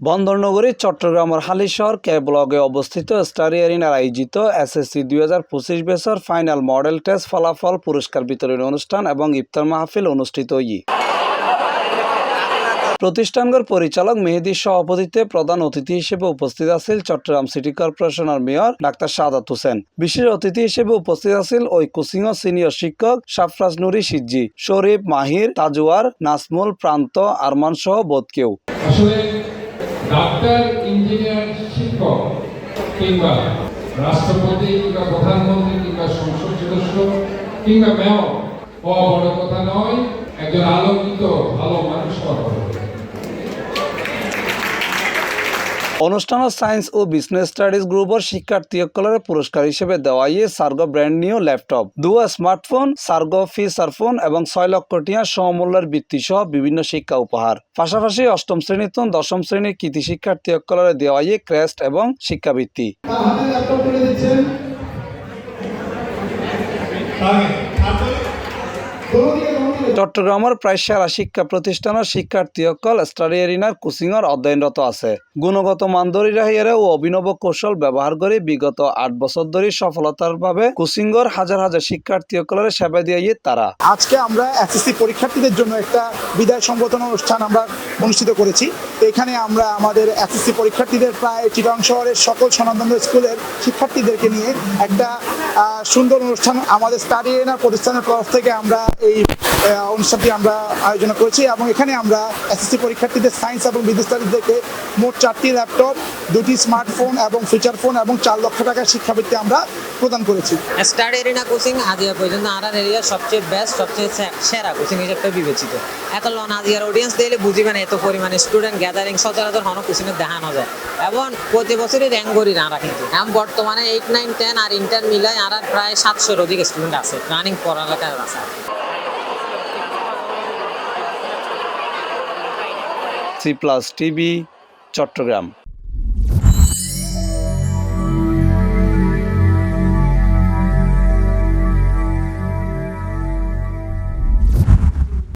বন্দরনগরী চট্টগ্রামের হালিশহর কে ব্লকে অবস্থিত স্টাডি এরিনার আয়োজিত এসএসসি 2025 ব্যাচের ফাইনাল মডেল টেস্ট ফলাফল পুরস্কার বিতরণী অনুষ্ঠান এবং ইফতার মাহফিল অনুষ্ঠিত হই। প্রতিষ্ঠানগর পরিচালক মেহেদীর সভাপতিত্বে প্রধান অতিথি হিসেবে উপস্থিত আছেন চট্টগ্রাম সিটি কর্পোরেশনের মেয়র ডাক্তার সাদাত হোসেন। বিশেষ অতিথি হিসেবে উপস্থিত আছেন ওই কোচিং সিনিয়র শিক্ষক সাফরাজ নুরি সিজ্জি, শরীফ, মাহির, তাজওয়ার, নাসমুল, প্রান্ত, আরমান সহ বোধ কেউ। ডাক্তার, ইঞ্জিনিয়ার, শিক্ষক কিংবা রাষ্ট্রপতি কিংবা প্রধানমন্ত্রী কিংবা সংসদ সদস্য কিংবা মেয়র হওয়া বড় কথা নয়, একজন আলোকিত ভালো মানুষ হওয়া বড় কথা। অনুষ্ঠানত সায়েন্স ও বিজনেস স্টাডিজ গ্রুপের শিক্ষার্থীসকলের পুরস্কার হিসেবে দেওয়া Sargo brand new laptop, 2 smartphone, Sargo feature phone এবং 6 লক্ষ টাকা সমমূল্যের বৃত্তি সহ বিভিন্ন শিক্ষা উপহার। পাশাপাশি 8ম শ্রেণী থেকে 10ম শ্রেণীর কৃতি শিক্ষার্থীসকলের দেওয়া ক্রেস্ট এবং শিক্ষাবৃত্তি। চট্টগ্রামের প্রায় সেরা শিক্ষা প্রতিষ্ঠানের শিক্ষার্থীসকল স্টাডি এরিনার কোচিংয়ের অধ্যয়নরত আছে। গুণগত মান ধরে রাখিয়ারে ও অভিনব কৌশল ব্যবহার করে বিগত 8 বছর ধরে সফলতার ভাবে কোচিংয়ের হাজার হাজার শিক্ষার্থীসকলের সেবা দিয়ে তারা। আজকে আমরা এসএসসি পরীক্ষার্থীদের জন্য একটা বিদায় সম্বোধনা অনুষ্ঠান আমরা অনুষ্ঠিত করেছি। এখানে আমরা আমাদের এসএসসি পরীক্ষার্থীদের প্রায় চিটাগং শহরের সকল স্বনামধন্য স্কুলের শিক্ষার্থীদেরকে নিয়ে একটা সুন্দর অনুষ্ঠান আমাদের স্টাডি এরিনা প্রতিষ্ঠানের তরফ থেকে আমরা এই অনুষ্ঠানটি আমরা আয়োজন করেছি এবং এখানে আমরা এসএসসি পরীক্ষার্থীদের সায়েন্স এবং বিজনেস স্টাডিজদেরকে মোট 4টি ল্যাপটপ, 2টি স্মার্টফোন এবং ফিচার ফোন এবং 4 লক্ষ টাকার শিক্ষাবৃত্তি আমরা প্রদান করেছি। স্টাডি এরিনা কোচিং আজ পর্যন্ত আরার এরিয়ার সবচেয়ে বেস্ট, সবচেয়ে সেরা কোচিং হিসেবে বিবেচিত। এত লন আজিয়ার অডিয়েন্স দিলে বুঝিবে না এত পরিমাণে স্টুডেন্ট গ্যাদারিং সচরাচর হন কোচিংয়ে দেখানো যায় এবং প্রতি বছরই র্যাঙ্ক করি আরা কিন্তু এখন বর্তমানে 8, 9, 10 আর ইন্টার মিলায় আরার প্রায় 700-এর অধিক স্টুডেন্ট আছে রানিং পড়ালেখা আছে। C+ TV, Chittagong.